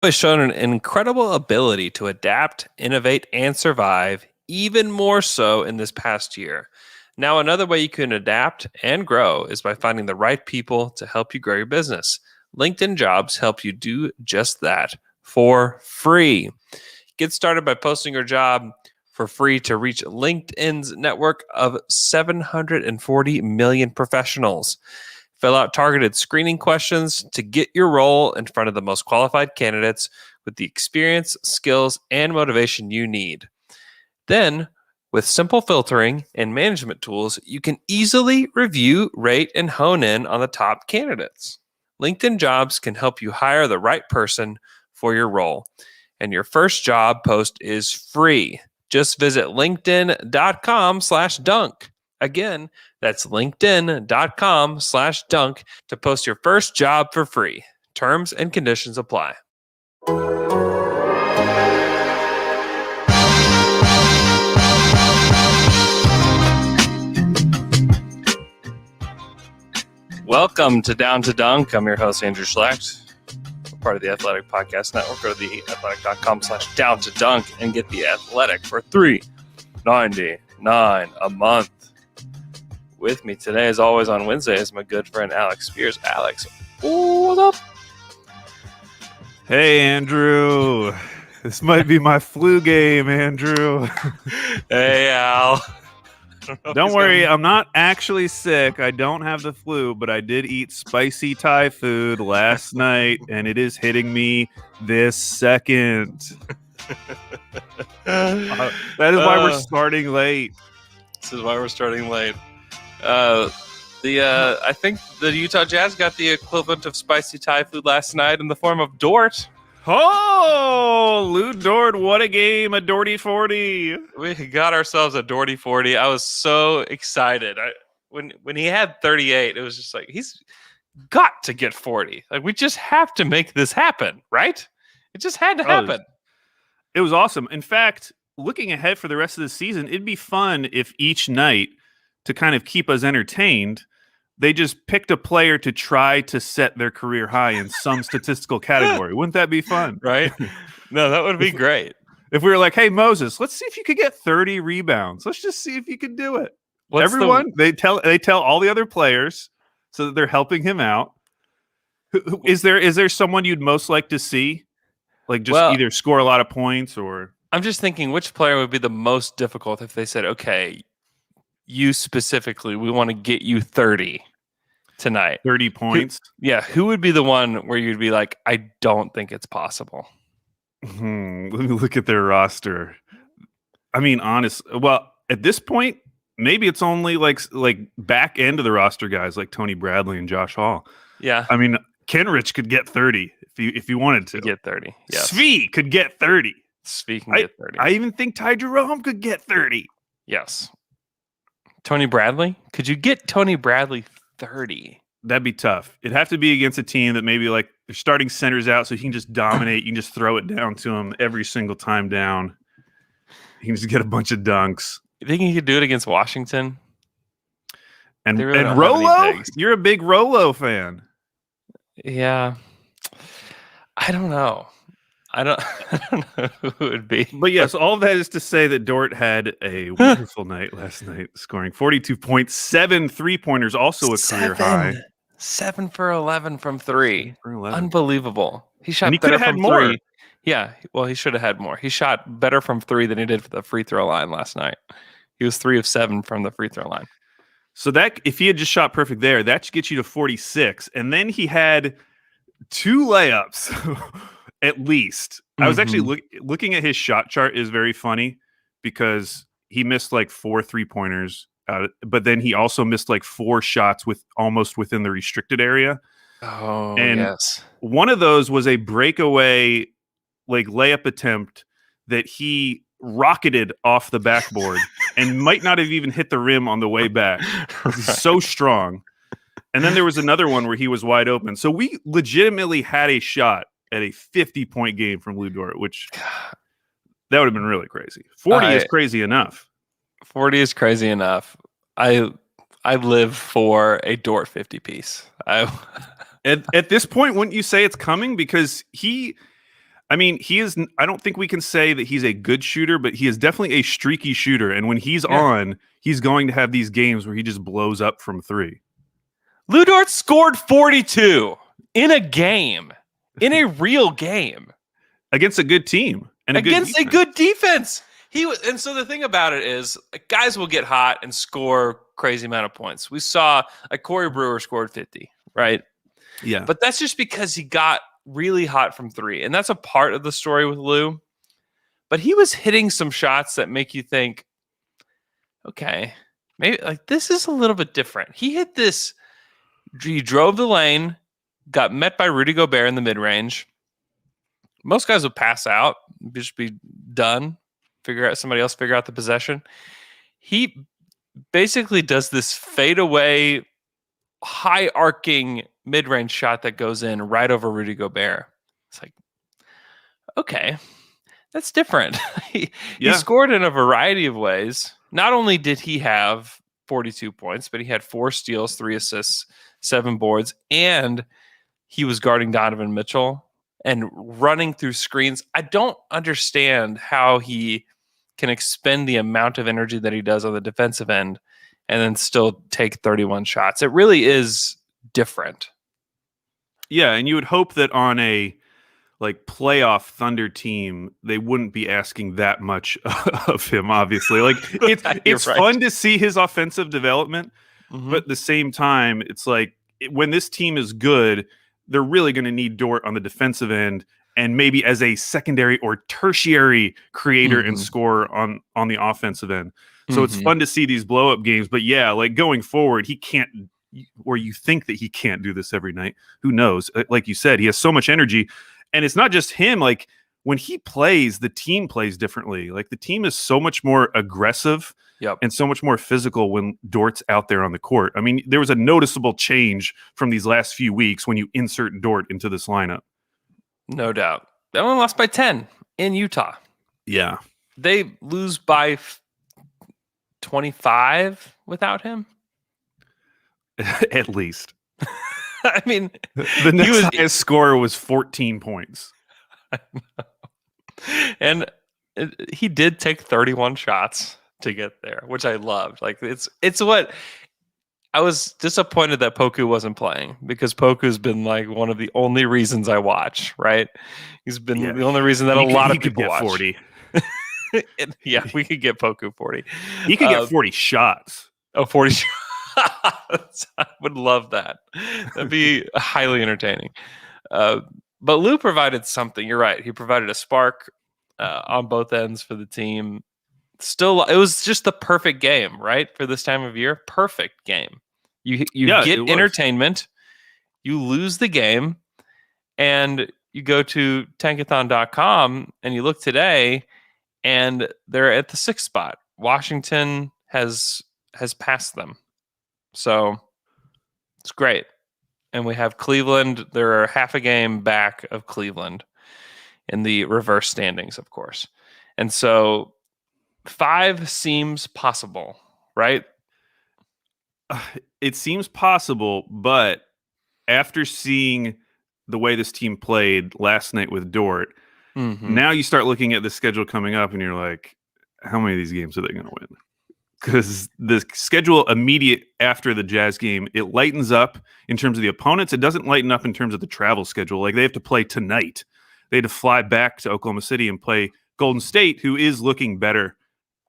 Has shown an incredible ability to adapt, innovate, and survive, even more so in this past year. Now, another way you can adapt and grow is by finding the right people to help you grow your business. LinkedIn Jobs help you do just that for free. Get started by posting your job for free to reach LinkedIn's network of 740 million professionals. Fill out targeted screening questions to get your role in front of the most qualified candidates with the experience, skills, and motivation you need. Then, with simple filtering and management tools, you can easily review, rate, and hone in on the top candidates. LinkedIn Jobs can help you hire the right person for your role. And your first job post is free. Just visit linkedin.com/dunk. Again, that's linkedin.com/dunk to post your first job for free. Terms and conditions apply. Welcome to Down to Dunk. I'm your host, Andrew Schlecht. We're part of the Athletic Podcast Network. Go to theathletic.com/down to dunk and get the Athletic for $3.99 a month. With me today, as always on Wednesday, is my good friend Alex Spears. Alex, what's up? Hey, Andrew. This might be my flu game, Andrew. Hey, Al. Don't worry, I'm not actually sick. I don't have the flu, but I did eat spicy Thai food last night, and it is hitting me this second. That is why we're starting late. This is why we're starting late. I think the Utah Jazz got the equivalent of spicy Thai food last night in the form of Dort. Oh, Lou Dort, what a game, a Dorty 40. We got ourselves a Dorty 40. I was so excited. When he had 38, it was just like, he's got to get 40. Like, we just have to make this happen, right? It just had to happen. It was awesome. In fact, looking ahead for the rest of the season, it'd be fun if each night, to kind of keep us entertained, they just picked a player to try to set their career high in some statistical category. Wouldn't that be fun? Right? No, that would be great. If we were like, hey, Moses, let's see if you could get 30 rebounds. Let's just see if you could do it. They tell all the other players so that they're helping him out. Is there someone you'd most like to see? Like just either score a lot of points or... I'm just thinking which player would be the most difficult if they said, okay, you specifically, we want to get you 30 tonight. 30 points? Who would be the one where you'd be like, I don't think it's possible? Let me look at their roster. I mean, at this point, maybe it's only like back end of the roster guys like Tony Bradley and Josh Hall. Yeah. I mean, Kenrich could get 30 if you wanted to. Get 30. Yeah. Svi could get 30. Svi can get 30. I even think Ty Jerome could get 30. Yes. Tony Bradley? Could you get Tony Bradley 30? That'd be tough. It'd have to be against a team that maybe like they're starting centers out so he can just dominate. You can just throw it down to him every single time down. He can just get a bunch of dunks. You think he could do it against Washington? And Rolo? You're a big Rolo fan. Yeah. I don't know. I don't know who it would be. But yes, all of that is to say that Dort had a wonderful night last night, scoring 42 points, 7 3-pointers, also a career high. 7 for 11 from 3. 11. Unbelievable. He shot better from 3. Yeah, well, he should have had more. He shot better from 3 than he did for the free throw line last night. He was 3 of 7 from the free throw line. So that if he had just shot perfect there, that should get you to 46. And then he had 2 layups. At least. I was actually looking at his shot chart is very funny because he missed like 4 3-pointers, but then he also missed like 4 shots with almost within the restricted area. Oh, and yes. One of those was a breakaway like layup attempt that he rocketed off the backboard and might not have even hit the rim on the way back. He's so strong. And then there was another one where he was wide open. So we legitimately had a shot at a 50-point game from Lou Dort, which that would have been really crazy. 40 is crazy enough. 40 is crazy enough. I live for a Dort 50 piece. At this point, wouldn't you say it's coming? Because I mean, he is. I don't think we can say that he's a good shooter, but he is definitely a streaky shooter. And when he's on, he's going to have these games where he just blows up from three. Lou Dort scored 42 in a game, in a real game, against a good team and against a good defense. And so the thing about it is, guys will get hot and score crazy amount of points. We saw Corey Brewer scored 50, right? Yeah, but that's just because he got really hot from three, and that's a part of the story with Lou. But he was hitting some shots that make you think, okay, maybe like this is a little bit different. He hit this. He drove the lane, got met by Rudy Gobert in the mid-range. Most guys would pass out, just be done, somebody else figure out the possession. He basically does this fadeaway, high arcing mid-range shot that goes in right over Rudy Gobert. It's like, okay, that's different. He scored in a variety of ways. Not only did he have 42 points, but he had 4 steals, 3 assists, 7 boards, and he was guarding Donovan Mitchell and running through screens. I don't understand how he can expend the amount of energy that he does on the defensive end and then still take 31 shots. It really is different. Yeah, and you would hope that on a playoff Thunder team, they wouldn't be asking that much of him, obviously. Like it's right. Fun to see his offensive development, but at the same time, it's like when this team is good, they're really going to need Dort on the defensive end and maybe as a secondary or tertiary creator and scorer on the offensive end. So it's fun to see these blow-up games, but yeah, like going forward, he can't, or you think that he can't do this every night. Who knows? Like you said, he has so much energy. And it's not just him. Like when he plays, the team plays differently. Like the team is so much more aggressive and so much more physical when Dort's out there on the court. I mean, there was a noticeable change from these last few weeks when you insert Dort into this lineup. No doubt. They only lost by 10 in Utah. Yeah. They lose by 25 without him. At least. I mean, the next highest scorer was 14 points. I know. And he did take 31 shots to get there, which I loved. Like it's what I was disappointed that Poku wasn't playing, because Poku's been like one of the only reasons I watch, right? He's been the only reason that a lot of people watch. 40. Yeah, we could get Poku 40. He could get 40 shots. Oh, 40 shots. I would love that. That'd be highly entertaining. But Lou provided something. You're right. He provided a spark on both ends for the team. Still, it was just the perfect game, right? For this time of year, perfect game. You get entertainment, you lose the game, and you go to tankathon.com and you look today, and they're at the 6th spot. Washington has passed them. So it's great. And we have Cleveland. They're half a game back of Cleveland in the reverse standings, of course. And so 5 seems possible, right? It seems possible, but after seeing the way this team played last night with Dort, now you start looking at the schedule coming up and you're like, how many of these games are they going to win? Because the schedule immediate after the Jazz game, it lightens up in terms of the opponents. It doesn't lighten up in terms of the travel schedule. Like they have to play tonight. They had to fly back to Oklahoma City and play Golden State, who is looking better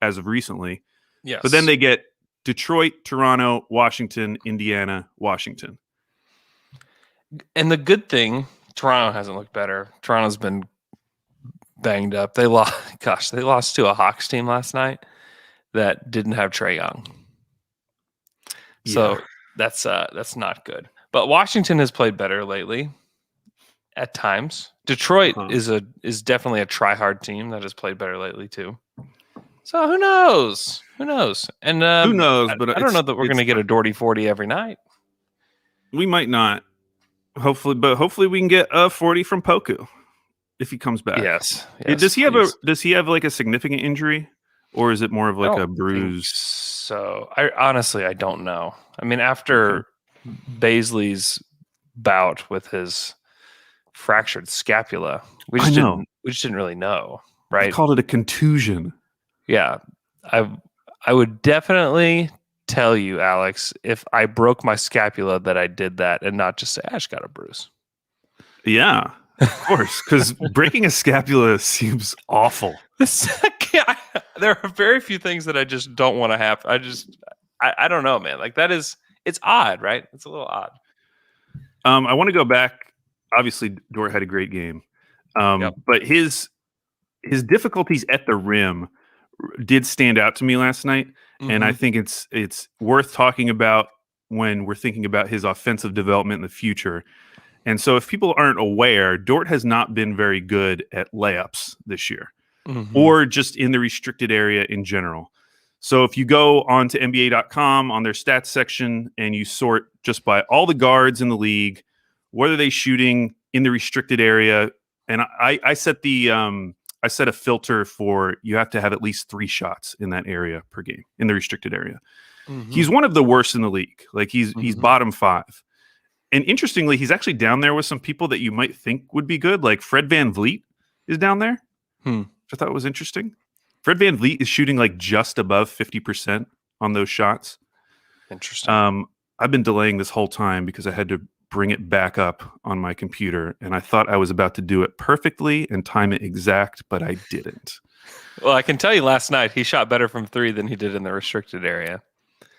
as of recently. Yes. But then they get Detroit, Toronto, Washington, Indiana, Washington. And the good thing, Toronto hasn't looked better. Toronto's been banged up. They lost to a Hawks team last night that didn't have Trae Young. So that's not good. But Washington has played better lately at times. Detroit is definitely a try-hard team that has played better lately too. So who knows? And who knows? But I don't know that we're going to get a Dorty 40 every night. We might not. Hopefully we can get a 40 from Poku if he comes back. Yes. Does he have like a significant injury? Or is it more of like a bruise? So I don't know. I mean, after Baisley's bout with his fractured scapula. I know. We just didn't really know, I right? called it a contusion. Yeah. I would definitely tell you, Alex, if I broke my scapula that I did that and not just say, Ash got a bruise. Yeah, of course, because breaking a scapula seems awful. There are very few things that I just don't want to have. I don't know, man. Like it's odd, right? It's a little odd. I want to go back. Obviously, Dort had a great game, Yep. but his difficulties at the rim did stand out to me last night, and I think it's worth talking about when we're thinking about his offensive development in the future. And so, if people aren't aware, Dort has not been very good at layups this year, or just in the restricted area in general. So if you go on to NBA.com on their stats section and you sort just by all the guards in the league, what are they shooting in the restricted area? And I set a filter for you have to have at least 3 shots in that area per game in the restricted area. He's one of the worst in the league. Like he's bottom 5. And interestingly, he's actually down there with some people that you might think would be good. Like Fred VanVleet is down there, which I thought was interesting. Fred VanVleet is shooting like just above 50% on those shots. Interesting. I've been delaying this whole time because I had to bring it back up on my computer, and I thought I was about to do it perfectly and time it exact, but I didn't. Well, I can tell you last night he shot better from 3 than he did in the restricted area.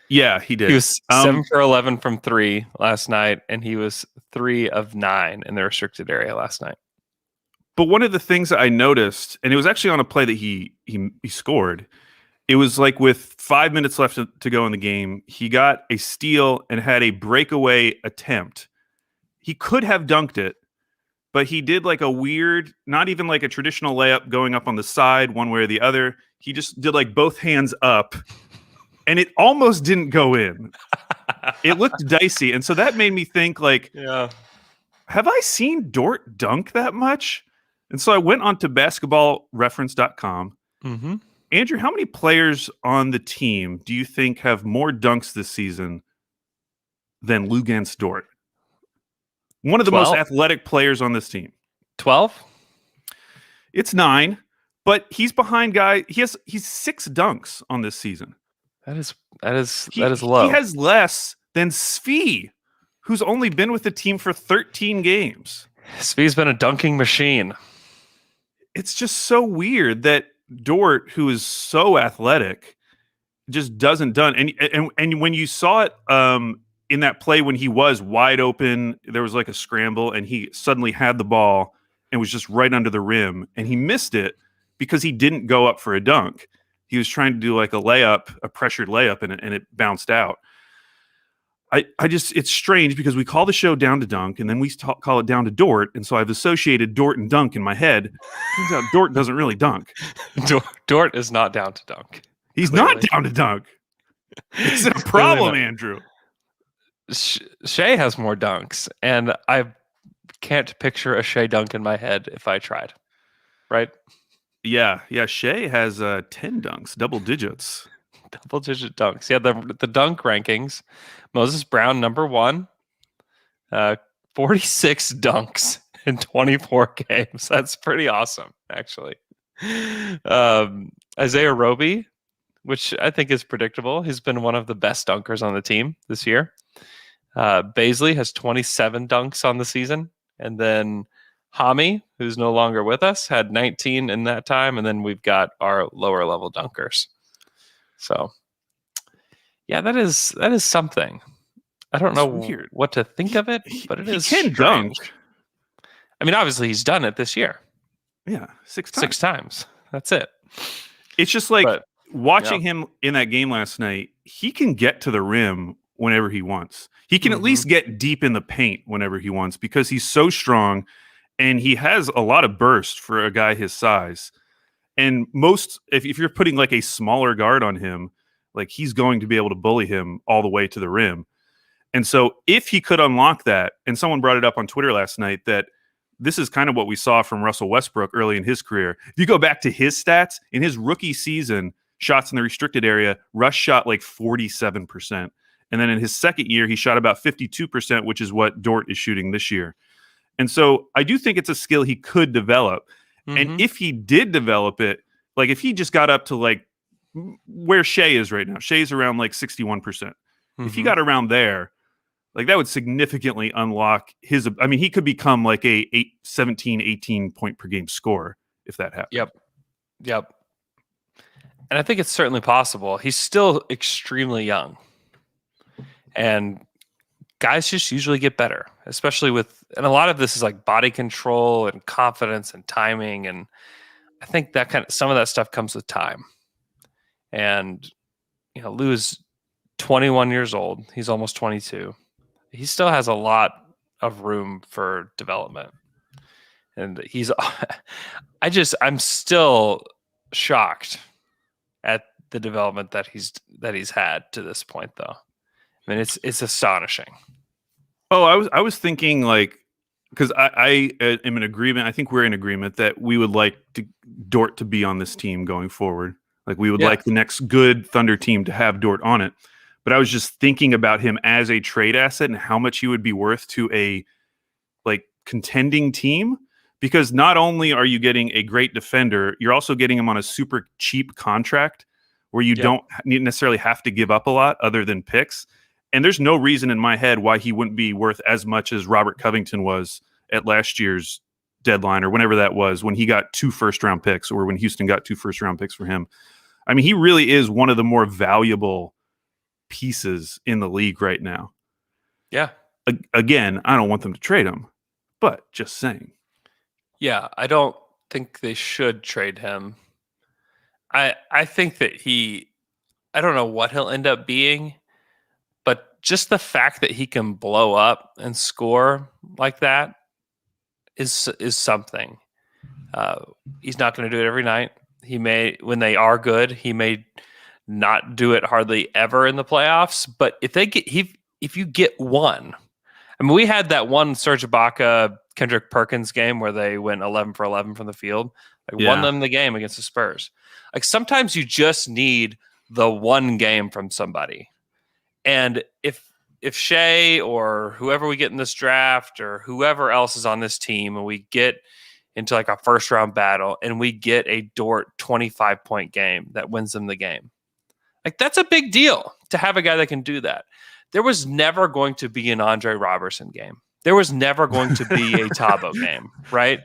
Yeah, he did. He was 7 for 11 from 3 last night, and he was 3 of 9 in the restricted area last night. But one of the things that I noticed, and it was actually on a play that he scored, it was like with 5 minutes left to go in the game, he got a steal and had a breakaway attempt. He could have dunked it, but he did like a weird, not even like a traditional layup going up on the side one way or the other. He just did like both hands up, and it almost didn't go in. It looked dicey, and so that made me think like, have I seen Dort dunk that much? And so I went on to basketballreference.com. Andrew, how many players on the team do you think have more dunks this season than Luguentz Dort? One of the 12? most athletic players on this team. 12? It's 9, but he's behind guy. He's 6 dunks on this season. That is low. He has less than Svi, who's only been with the team for 13 games. Svi's been a dunking machine. It's just so weird that Dort, who is so athletic, just doesn't dunk. And when you saw it in that play when he was wide open, there was like a scramble, and he suddenly had the ball and was just right under the rim, and he missed it because he didn't go up for a dunk. He was trying to do like a layup, a pressured layup, and it bounced out. It's strange because we call the show Down to Dunk, and then we call it Down to Dort, and so I've associated Dort and dunk in my head. Turns out Dort doesn't really dunk. Dort is not down to dunk. He's Clearly. not down to dunk. It's a problem, Andrew. Shea has more dunks, and I can't picture a Shea dunk in my head if I tried. Right? Yeah. Shea has 10 dunks, double digits. Double-digit dunks. Yeah, the dunk rankings. Moses Brown, number 1. 46 dunks in 24 games. That's pretty awesome, actually. Isaiah Roby, which I think is predictable. He's been one of the best dunkers on the team this year. Baisley has 27 dunks on the season. And then Hami, who's no longer with us, had 19 in that time. And then we've got our lower level dunkers. So, yeah, that is something. I don't know what to think of it, but it is. He can dunk. I mean, obviously, he's done it this year. Yeah, 6 times. 6 times. That's it. It's just like watching him in that game last night. He can get to the rim whenever he wants. He can at least get deep in the paint whenever he wants because he's so strong, and he has a lot of burst for a guy his size. And if you're putting like a smaller guard on him, like he's going to be able to bully him all the way to the rim. And so if he could unlock that, and someone brought it up on Twitter last night, that this is kind of what we saw from Russell Westbrook early in his career. If you go back to his stats, in his rookie season, shots in the restricted area, Russ shot like 47%. And then in his second year, he shot about 52%, which is what Dort is shooting this year. And so I do think it's a skill he could develop. And if he did develop it, like if he just got up to like where Shea is right now, Shea's around like 61%. If he got around there, like that would significantly unlock his. I mean, he could become like a 17, 18 point per game scorer if that happened. Yep. And I think it's certainly possible. He's still extremely young. And guys just usually get better, especially and a lot of this is like body control and confidence and timing. And I think that some of that stuff comes with time. And, Lou is 21 years old. He's almost 22. He still has a lot of room for development. And I'm still shocked at the development that he's had to this point, though. I mean, it's astonishing. Oh, I was thinking like, because I am in agreement. I think we're in agreement that we would like Dort to be on this team going forward. Like we would like the next good Thunder team to have Dort on it. But I was just thinking about him as a trade asset and how much he would be worth to a like contending team. Because not only are you getting a great defender, you're also getting him on a super cheap contract where you don't necessarily have to give up a lot other than picks. And there's no reason in my head why he wouldn't be worth as much as Robert Covington was at last year's deadline or whenever that was, when he got 2 first-round picks or when Houston got 2 first-round picks for him. I mean, he really is one of the more valuable pieces in the league right now. Yeah. Again, I don't want them to trade him, but just saying. Yeah, I don't think they should trade him. I think that I don't know what he'll end up being, but just the fact that he can blow up and score like that is something. He's not going to do it every night. He may, when they are good, he may not do it hardly ever in the playoffs. But if you get one, I mean, we had that one Serge Ibaka, Kendrick Perkins game where they went 11 for 11 from the field. Won them the game against the Spurs. Like sometimes you just need the one game from somebody. And if Shea or whoever we get in this draft or whoever else is on this team and we get into like a first round battle and we get a Dort 25-point game that wins them the game, like that's a big deal to have a guy that can do that. There was never going to be an Andre Robertson game. There was never going to be a Tabo game, right?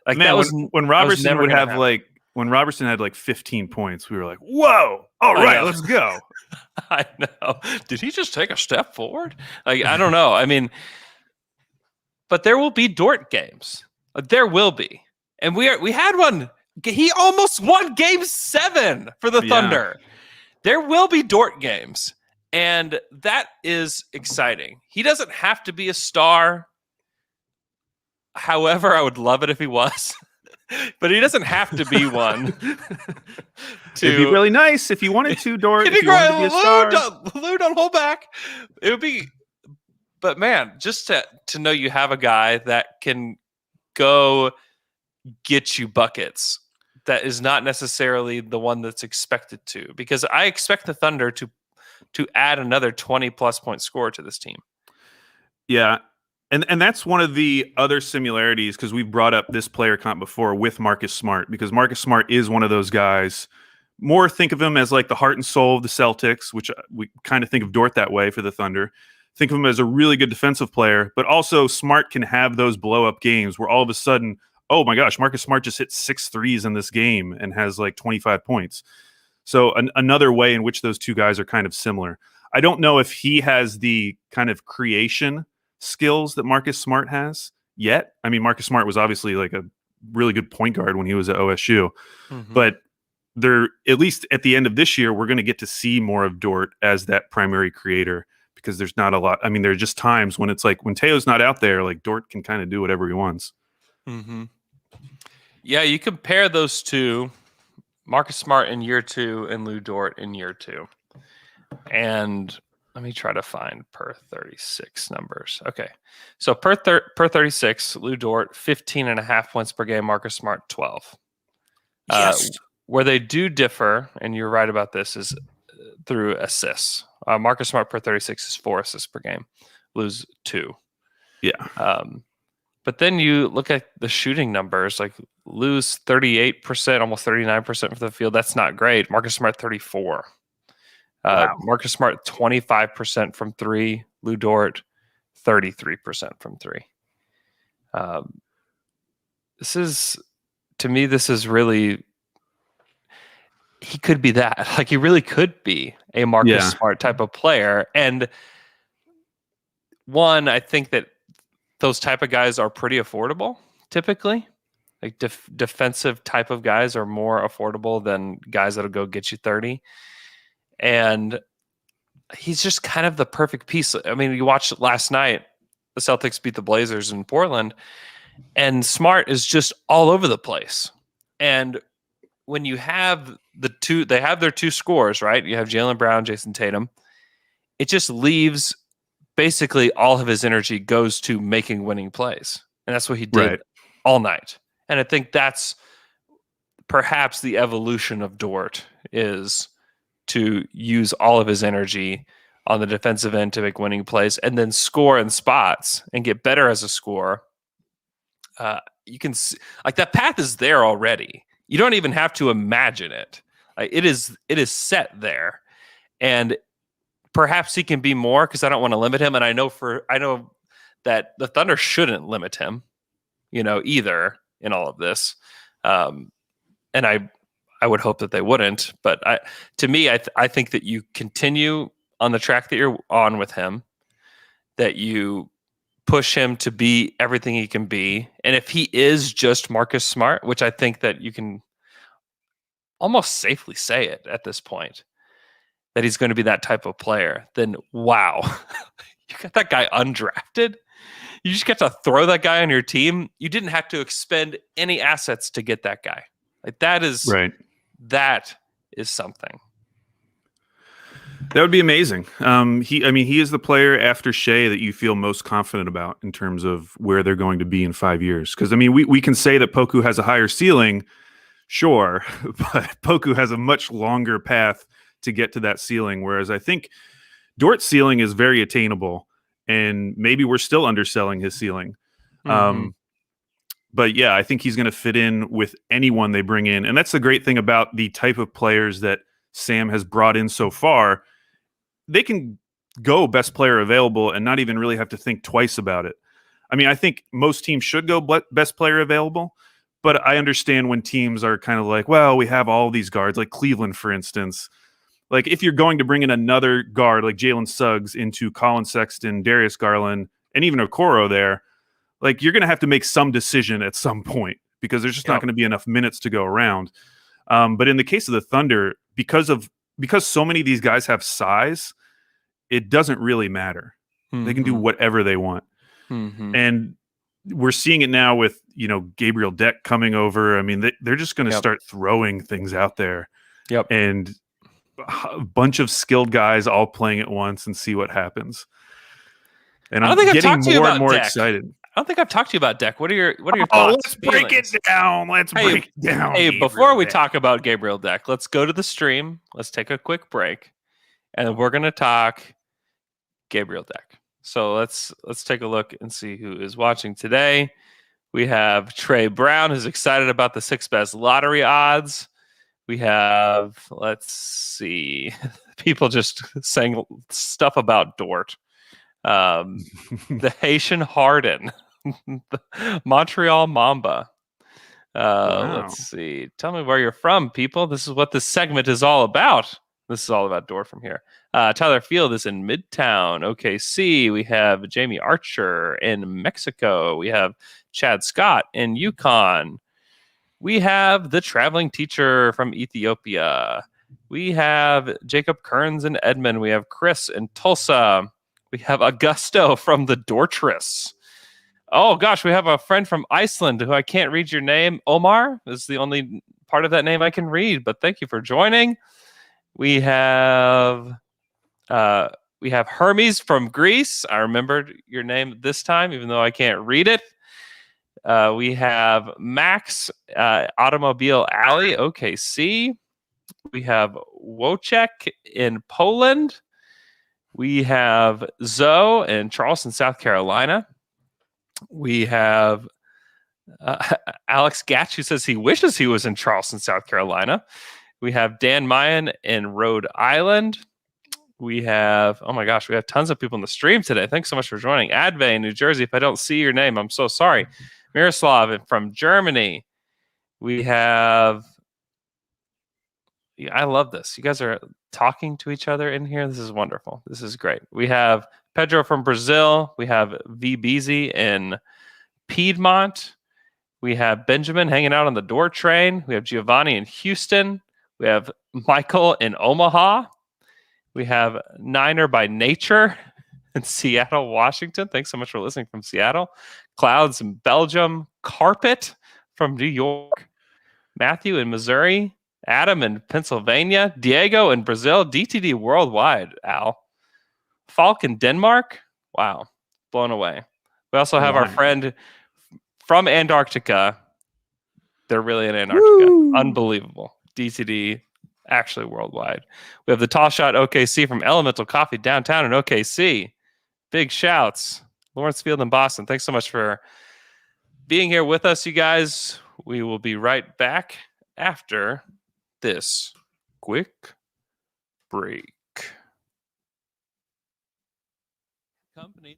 Like man, when Robertson would have like when Robertson had like 15 points, we were like, "Whoa! All right, let's go." I know. Did he just take a step forward? Like I don't know. I mean, but there will be Dort games. There will be, and we had one. He almost won Game 7 for the Thunder. There will be Dort games, and that is exciting. He doesn't have to be a star. However, I would love it if he was. But he doesn't have to be one. It'd be really nice if you wanted to, Dort. If you wanted to be a star. Lou, don't hold back. It would be, but man, just to know you have a guy that can go get you buckets that is not necessarily the one that's expected to. Because I expect the Thunder to add another 20-plus point scorer to this team. Yeah. And that's one of the other similarities, because we've brought up this player comp before with Marcus Smart, because Marcus Smart is one of those guys. More think of him as like the heart and soul of the Celtics, which we kind of think of Dort that way for the Thunder. Think of him as a really good defensive player, but also Smart can have those blow-up games where all of a sudden, oh my gosh, Marcus Smart just hit 6 threes in this game and has like 25 points. So another way in which those two guys are kind of similar. I don't know if he has the kind of creation skills that Marcus Smart has yet. I mean, Marcus Smart was obviously like a really good point guard when he was at OSU, but they're, at least at the end of this year, we're going to get to see more of Dort as that primary creator, because there's not a lot. I mean, there are just times when it's like when Teo's not out there, like Dort can kind of do whatever he wants. Yeah, you compare those two, Marcus Smart in year 2 and Lou Dort in year 2. And let me try to find per 36 numbers. Okay. So per 36, Lou Dort, 15.5 points per game. Marcus Smart, 12. Yes. Where they do differ, and you're right about this, is through assists. Marcus Smart per 36 is 4 assists per game. Lou's 2. Yeah. But then you look at the shooting numbers, like lose 38%, almost 39% from the field. That's not great. Marcus Smart, 34. Wow. Marcus Smart, 25% from three. Lou Dort, 33% from three. To me, this is really, he could be that. Like, he really could be a Marcus Smart type of player. And one, I think that those type of guys are pretty affordable, typically. Like defensive type of guys are more affordable than guys that'll go get you 30. And he's just kind of the perfect piece. I mean, you watched last night, the Celtics beat the Blazers in Portland, and Smart is just all over the place. And when you have they have their two scores, right? You have Jaylen Brown, Jason Tatum. It just leaves basically all of his energy goes to making winning plays. And that's what he did all night. And I think that's perhaps the evolution of Dort, is to use all of his energy on the defensive end to make winning plays and then score in spots and get better as a scorer. You can see, like, that path is there already. You don't even have to imagine it. Like, it is set there. And perhaps he can be more, because I don't want to limit him. And I know that the Thunder shouldn't limit him, either in all of this. And I would hope that they wouldn't. But to me, I think that you continue on the track that you're on with him, that you push him to be everything he can be. And if he is just Marcus Smart, which I think that you can almost safely say it at this point, that he's going to be that type of player, then wow, you got that guy undrafted. You just get to throw that guy on your team. You didn't have to expend any assets to get that guy. Like, that is right. That is something. That would be amazing. He is the player after Shea that you feel most confident about in terms of where they're going to be in 5 years. Because we can say that Poku has a higher ceiling, sure, but Poku has a much longer path to get to that ceiling. Whereas I think Dort's ceiling is very attainable, and maybe we're still underselling his ceiling. Mm-hmm. But yeah, I think he's going to fit in with anyone they bring in. And that's the great thing about the type of players that Sam has brought in so far. They can go best player available and not even really have to think twice about it. I mean, I think most teams should go best player available, but I understand when teams are kind of like, well, we have all these guards, like Cleveland, for instance. Like, if you're going to bring in another guard like Jalen Suggs into Colin Sexton, Darius Garland, and even Okoro there, like, you're going to have to make some decision at some point, because there's just not going to be enough minutes to go around. But in the case of the Thunder, because so many of these guys have size, it doesn't really matter. Mm-hmm. They can do whatever they want. Mm-hmm. And we're seeing it now with, Gabriel Deck coming over. I mean, they're just going to start throwing things out there. Yep. And a bunch of skilled guys all playing at once and see what happens. And I'm getting more and more excited. I don't think I've talked to you about Deck. What are your thoughts? Let's break it down. Break it down. Hey, before we talk about Gabriel Deck, let's go to the stream. Let's take a quick break, and then we're going to talk Gabriel Deck. So let's take a look and see who is watching today. We have Trey Brown, who's excited about the 6 best lottery odds. We have, let's see, people just saying stuff about Dort. The Haitian Harden, the Montreal Mamba. Wow. Let's see. Tell me where you're from, people. This is what this segment is all about. This is all about Dort from here. Tyler Field is in Midtown, OKC. We have Jamie Archer in Mexico. We have Chad Scott in Yukon. We have the traveling teacher from Ethiopia. We have Jacob Kearns in Edmond. We have Chris in Tulsa. We have Augusto from the Dortress. Oh, gosh, we have a friend from Iceland who I can't read your name. Omar is the only part of that name I can read, but thank you for joining. We have Hermes from Greece. I remembered your name this time, even though I can't read it. We have Max, Automobile Alley, OKC. We have Wojciech in Poland. We have Zoe in Charleston, South Carolina. We have Alex Gatch, who says he wishes he was in Charleston, South Carolina. We have Dan Mayan in Rhode Island. We have, oh my gosh, we have tons of people in the stream today. Thanks so much for joining. Advay, New Jersey. If I don't see your name, I'm so sorry. Miroslav from Germany. We have, I love this. You guys are talking to each other in here. This is wonderful. This is great. We have Pedro from Brazil. We have V. Beasy in Piedmont. We have Benjamin hanging out on the Dort train. We have Giovanni in Houston. We have Michael in Omaha. We have Niner by Nature in Seattle, Washington. Thanks so much for listening from Seattle. Clouds in Belgium. Carpet from New York. Matthew in Missouri. Adam in Pennsylvania. Diego in Brazil. DTD worldwide, Al. Falk in Denmark. Wow. Blown away. We also have our friend from Antarctica. They're really in Antarctica. Woo! Unbelievable. DTD, actually worldwide. We have the Tall Shot OKC from Elemental Coffee downtown in OKC. Big shouts. Lawrence Field in Boston. Thanks so much for being here with us, you guys. We will be right back after this quick break. Company.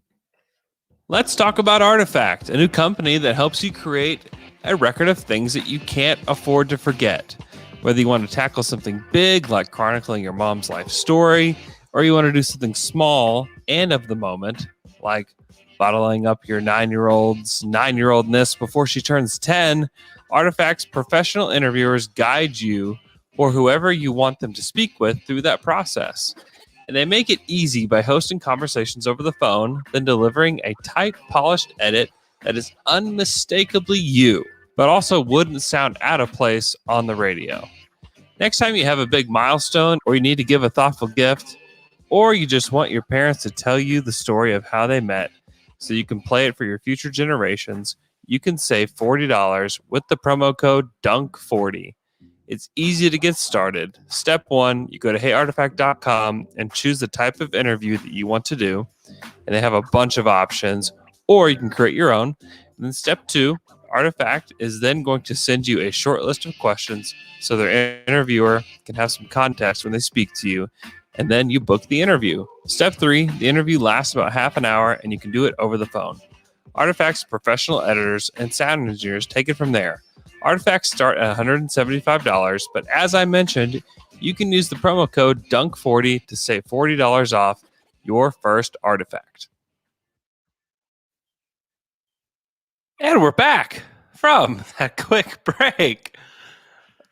Let's talk about Artifact, a new company that helps you create a record of things that you can't afford to forget. Whether you want to tackle something big like chronicling your mom's life story, or you want to do something small and of the moment, like bottling up your 9-year-old's 9-year-oldness before she turns 10, Artifact's professional interviewers guide you or whoever you want them to speak with through that process. And they make it easy by hosting conversations over the phone, then delivering a tight, polished edit that is unmistakably you, but also wouldn't sound out of place on the radio. Next time you have a big milestone, or you need to give a thoughtful gift, or you just want your parents to tell you the story of how they met so you can play it for your future generations, you can save $40 with the promo code DUNK40. It's easy to get started. Step 1, you go to heyartifact.com and choose the type of interview that you want to do. And they have a bunch of options, or you can create your own. And then step 2, Artifact is then going to send you a short list of questions so their interviewer can have some context when they speak to you. And then you book the interview. Step 3, the interview lasts about half an hour and you can do it over the phone. Artifact's professional editors and sound engineers take it from there. Artifacts start at $175, but as I mentioned, you can use the promo code DUNK40 to save $40 off your first Artifact. And we're back from that quick break.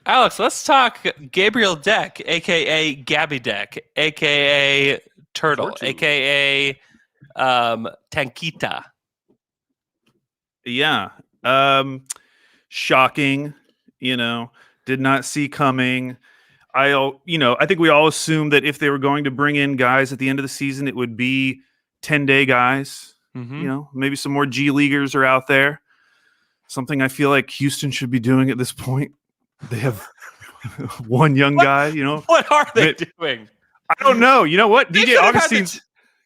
Alex, let's talk Gabriel Deck, a.k.a. Gabby Deck, a.k.a. Turtle, a.k.a. Tankita. Yeah. Shocking, did not see coming. I think we all assumed that if they were going to bring in guys at the end of the season, it would be 10-day guys. Mm-hmm. Maybe some more G Leaguers are out there. Something I feel like Houston should be doing at this point. They have one young guy, What are they doing? I don't know. You know what? DJ Augustine's.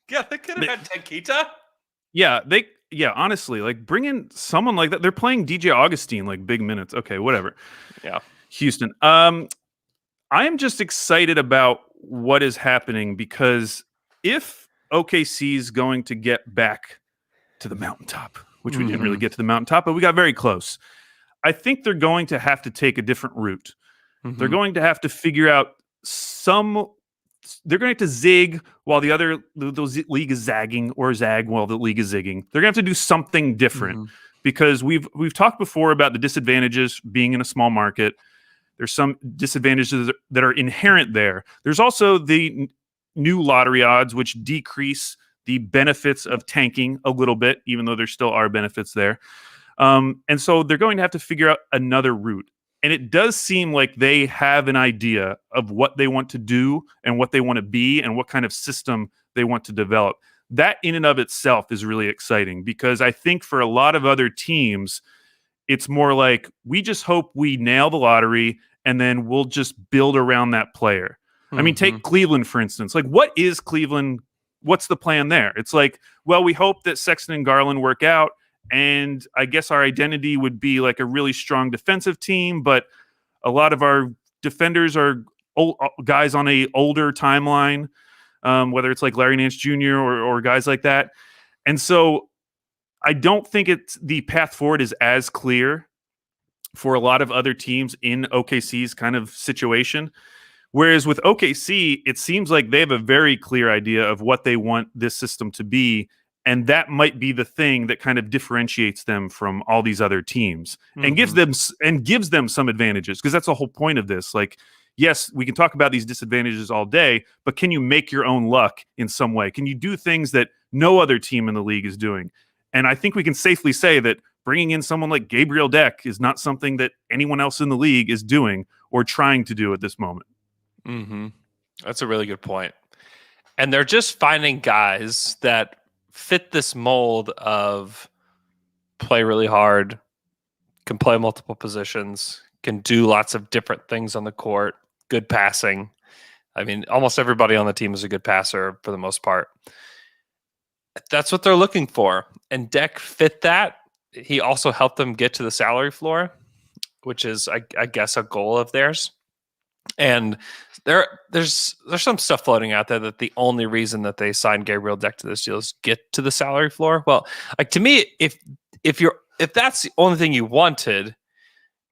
Yeah, they could have had Tankita. Yeah, honestly, like bring in someone like that. They're playing DJ Augustine like big minutes. Okay, whatever. Yeah. Houston. I am just excited about what is happening because if OKC is going to get back to the mountaintop, which we didn't really get to the mountaintop, but we got very close. I think they're going to have to take a different route. Mm-hmm. They're going to have to figure out they're going to have to zig while the league is zagging, or zag while the league is zigging. They're going to have to do something different because we've talked before about the disadvantages being in a small market. There's some disadvantages that are inherent there. There's also the new lottery odds, which decrease the benefits of tanking a little bit, even though there still are benefits there. And so they're going to have to figure out another route. And it does seem like they have an idea of what they want to do and what they want to be and what kind of system they want to develop. That in and of itself is really exciting because I think for a lot of other teams, it's more like we just hope we nail the lottery and then we'll just build around that player. I mean, take Cleveland, for instance. Like, what is Cleveland? What's the plan there? It's like, well, we hope that Sexton and Garland work out And I guess our identity would be like a really strong defensive team, but a lot of our defenders are guys on a older timeline, whether it's like Larry Nance Jr. or guys like that. And so I don't think the path forward is as clear for a lot of other teams in OKC's kind of situation. Whereas with OKC, it seems like they have a very clear idea of what they want this system to be. And that might be the thing that kind of differentiates them from all these other teams and gives them some advantages, because that's the whole point of this. Like, yes, we can talk about these disadvantages all day, but can you make your own luck in some way? Can you do things that no other team in the league is doing? And I think we can safely say that bringing in someone like Gabriel Deck is not something that anyone else in the league is doing or trying to do at this moment. Mm-hmm. That's a really good point. And they're just finding guys that fit this mold of play really hard, can play multiple positions, can do lots of different things on the court, good passing. I mean, almost everybody on the team is a good passer for the most part. That's what they're looking for. And Deck fit that. He also helped them get to the salary floor, which is, I guess, a goal of theirs. And there's some stuff floating out there that the only reason that they signed Gabriel Deck to this deal is get to the salary floor. Well, like, to me, if that's the only thing you wanted,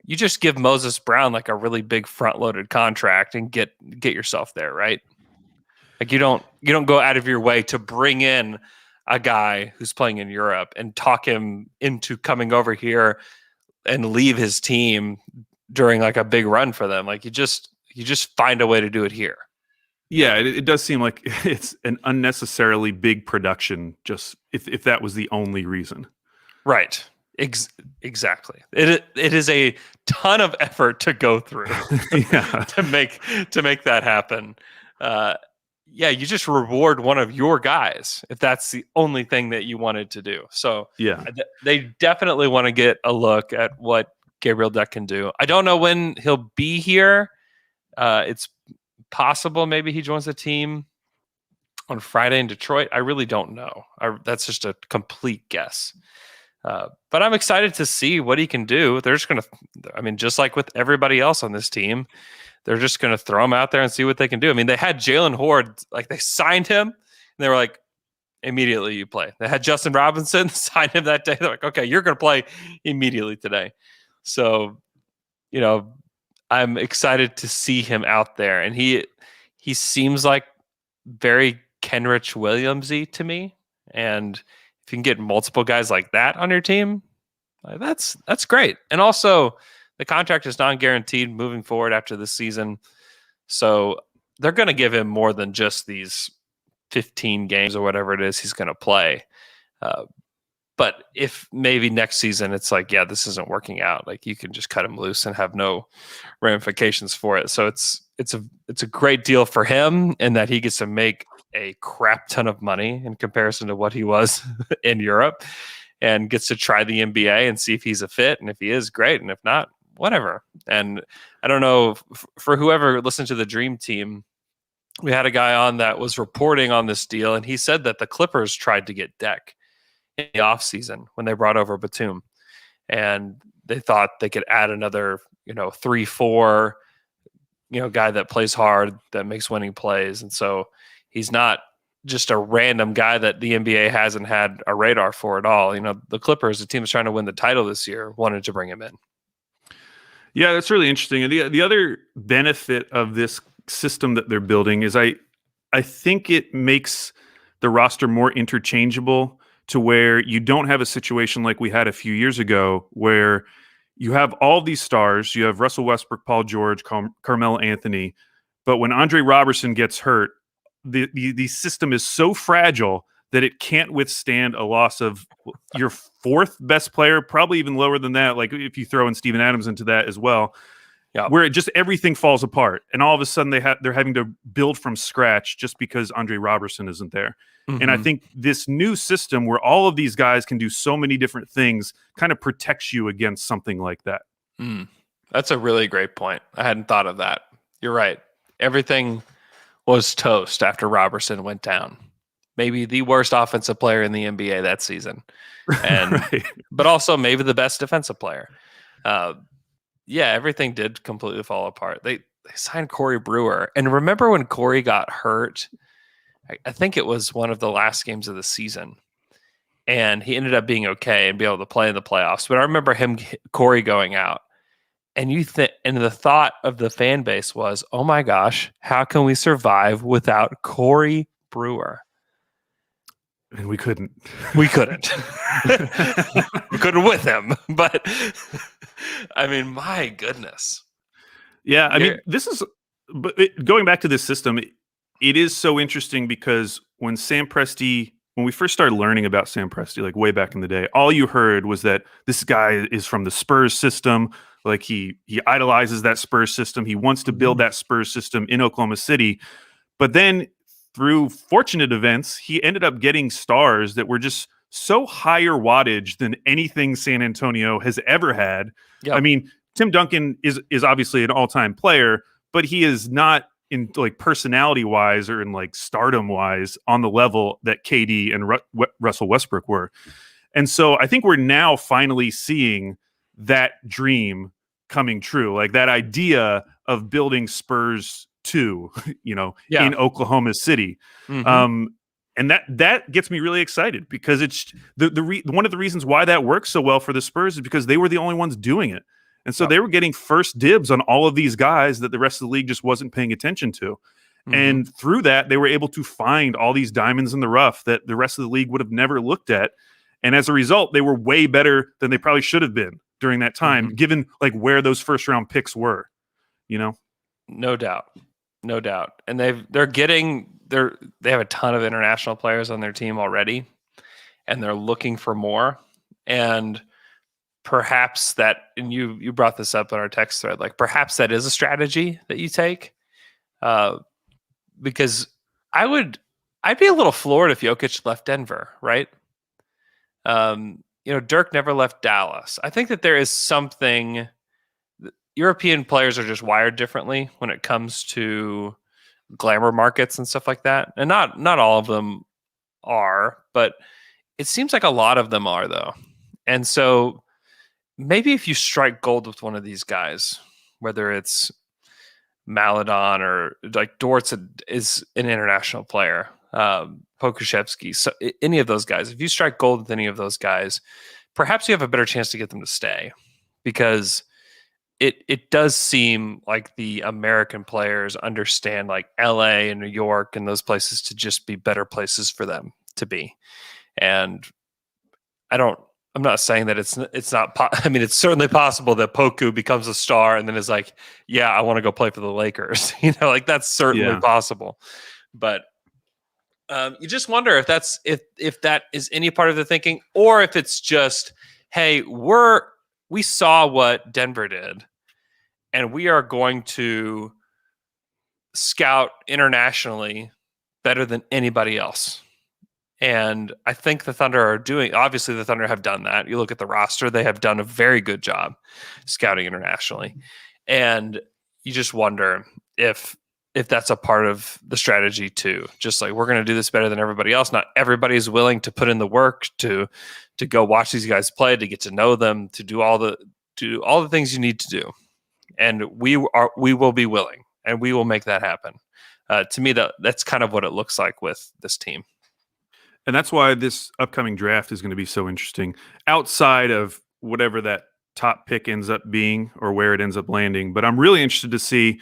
you just give Moses Brown like a really big front loaded contract and get yourself there, right? Like, you don't go out of your way to bring in a guy who's playing in Europe and talk him into coming over here and leave his team during like a big run for them. Like, you just find a way to do it here. Yeah, it does seem like it's an unnecessarily big production, just if that was the only reason. Right. Exactly. It is a ton of effort to go through to make that happen. Yeah, you just reward one of your guys if that's the only thing that you wanted to do. So yeah, they definitely want to get a look at what Gabriel Deck can do. I don't know when he'll be here. It's possible maybe he joins the team on Friday in Detroit. I really don't know. That's just a complete guess. But I'm excited to see what he can do. They're just going to, just like with everybody else on this team, they're just going to throw him out there and see what they can do. I mean, they had Jalen Horde, like, they signed him and they were like, immediately you play. They had Justin Robinson, signed him that day. They're like, okay, you're going to play immediately today. So, I'm excited to see him out there. And he seems like very Kenrich Williams-y to me. And if you can get multiple guys like that on your team, that's great. And also, the contract is non-guaranteed moving forward after this season. So they're going to give him more than just these 15 games or whatever it is he's going to play. But if maybe next season it's like, yeah, this isn't working out, like, you can just cut him loose and have no ramifications for it. So it's a great deal for him in that he gets to make a crap ton of money in comparison to what he was in Europe, and gets to try the NBA and see if he's a fit. And if he is, great. And if not, whatever. And I don't know, for whoever listened to the Dream Team, we had a guy on that was reporting on this deal, and he said that the Clippers tried to get Deck in the offseason when they brought over Batum, and they thought they could add another 3-4 guy that plays hard, that makes winning plays. And so he's not just a random guy that the NBA hasn't had a radar for at all. The Clippers, the team is trying to win the title this year, wanted to bring him in. Yeah, that's really interesting. And the other benefit of this system that they're building is I think it makes the roster more interchangeable, to where you don't have a situation like we had a few years ago where you have all these stars. You have Russell Westbrook, Paul George, Carmelo Anthony. But when Andre Robertson gets hurt, the system is so fragile that it can't withstand a loss of your fourth best player, probably even lower than that. Like, if you throw in Steven Adams into that as well, where it just everything falls apart, and all of a sudden they're having to build from scratch just because Andre Robertson isn't there. Mm-hmm. And I think this new system where all of these guys can do so many different things kind of protects you against something like that. That's a really great point. I hadn't thought of that. You're right. Everything was toast after Robertson went down. maybe the worst offensive player in the NBA that season, and Right. but also maybe the best defensive player. Uh, yeah, everything did completely fall apart. They signed Corey Brewer, and remember when Corey got hurt? I think it was one of the last games of the season, and he ended up being okay and be able to play in the playoffs. But I remember Corey going out, and and the thought of the fan base was, "Oh my gosh, how can we survive without Corey Brewer?" And we couldn't. We couldn't. We couldn't with him, but I mean, my goodness. Yeah, I mean, going back to this system, it is so interesting because when we first started learning about Sam Presti, like way back in the day, all you heard was that this guy is from the Spurs system. Like he idolizes that Spurs system. He wants to build that Spurs system in Oklahoma City. But then through fortunate events, he ended up getting stars that were just so higher wattage than anything San Antonio has ever had. Yep. I mean, Tim Duncan is obviously an all-time player, but he is not in like personality wise or in like stardom wise on the level that KD and Russell Westbrook were. And so I think we're now finally seeing that dream coming true, like that idea of building Spurs 2, in Oklahoma City. Mm-hmm. And that gets me really excited because it's one of the reasons why that works so well for the Spurs is because they were the only ones doing it. And so they were getting first dibs on all of these guys that the rest of the league just wasn't paying attention to. Mm-hmm. And through that, they were able to find all these diamonds in the rough that the rest of the league would have never looked at. And as a result, they were way better than they probably should have been during that time, given like where those first round picks were, No doubt. And they have a ton of international players on their team already, and they're looking for more. And perhaps and you brought this up in our text thread, like perhaps that is a strategy that you take, because I'd be a little floored if Jokic left Denver, right? Dirk never left Dallas. I think that there is something. European players are just wired differently when it comes to glamour markets and stuff like that, and not all of them are, but it seems like a lot of them are, though. And so maybe if you strike gold with one of these guys, whether it's Maladon or like Dort is an international player, Pokuševski, so any of those guys, if you strike gold with any of those guys, perhaps you have a better chance to get them to stay, because it does seem like the American players understand like LA and New York and those places to just be better places for them to be. And I'm not saying that it's not. I mean, it's certainly possible that Poku becomes a star and then is like, yeah, I want to go play for the Lakers. Like that's certainly possible. But you just wonder if that is any part of the thinking, or if it's just, hey, we saw what Denver did, and we are going to scout internationally better than anybody else. And I think the Thunder obviously the Thunder have done that. You look at the roster, they have done a very good job scouting internationally. And you just wonder if that's a part of the strategy too. Just like, we're going to do this better than everybody else. Not everybody is willing to put in the work to go watch these guys play, to get to know them, to do all the things you need to do. And we will be willing, and we will make that happen. To me, that's kind of what it looks like with this team. And that's why this upcoming draft is going to be so interesting. Outside of whatever that top pick ends up being or where it ends up landing, but I'm really interested to see,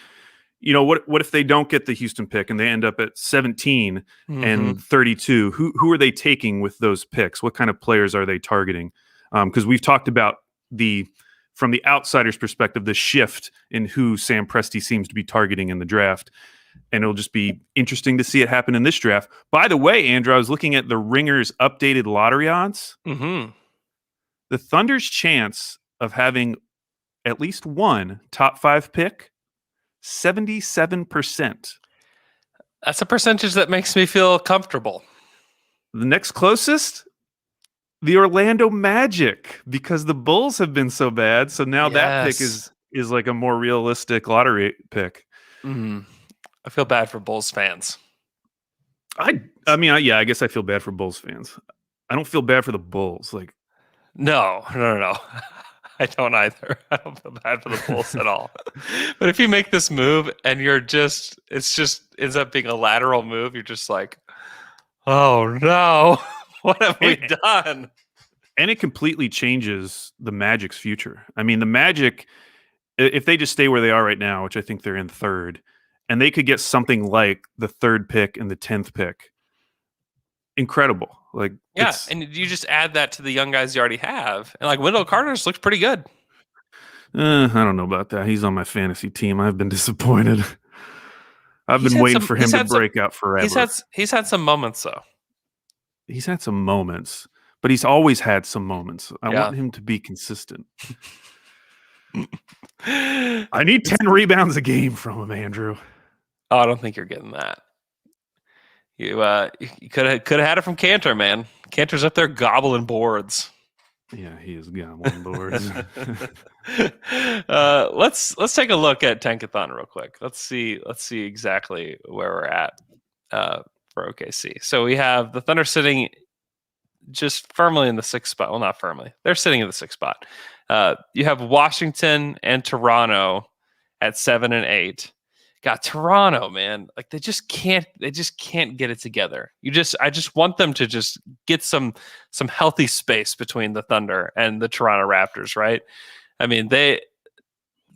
what if they don't get the Houston pick and they end up at 17 and 32? Who are they taking with those picks? What kind of players are they targeting? Because we've talked about from the outsider's perspective, the shift in who Sam Presti seems to be targeting in the draft. And it'll just be interesting to see it happen in this draft. By the way, Andrew, I was looking at the Ringer's updated lottery odds. Mm-hmm. The Thunder's chance of having at least one top 5 pick, 77%. That's a percentage that makes me feel comfortable. The next closest, the Orlando Magic, because the Bulls have been so bad. So now that pick is like a more realistic lottery pick. Mm-hmm. I feel bad for Bulls fans. I guess I feel bad for Bulls fans. I don't feel bad for the Bulls. Like, No. I don't either. I don't feel bad for the Bulls at all. But if you make this move and it's just ends up being a lateral move, you're just like, oh no, what have we done? and it completely changes the Magic's future. I mean, the Magic, if they just stay where they are right now, which I think they're in third, and they could get something like the third pick and the 10th pick, incredible. Like, Yeah, and you just add that to the young guys you already have, and like Wendell Carter's looks pretty good. I don't know about that. He's on my fantasy team. I've been disappointed. I've been waiting for him to break out forever. He's had some moments though. He's had some moments, but he's always had some moments. I want him to be consistent. I need 10 rebounds a game from him, Andrew. Oh, I don't think you're getting that. You could have had it from Cantor, man. Cantor's up there gobbling boards. Yeah, he is gobbling boards. Let's take a look at Tankathon real quick. Let's see exactly where we're at for OKC. So we have the Thunder sitting just firmly in the 6th spot. Well, not firmly. They're sitting in the 6th spot. You have Washington and Toronto at 7 and 8. God, Toronto, man, like they just can't get it together. I just want them to just get some healthy space between the Thunder and the Toronto Raptors, right? I mean, they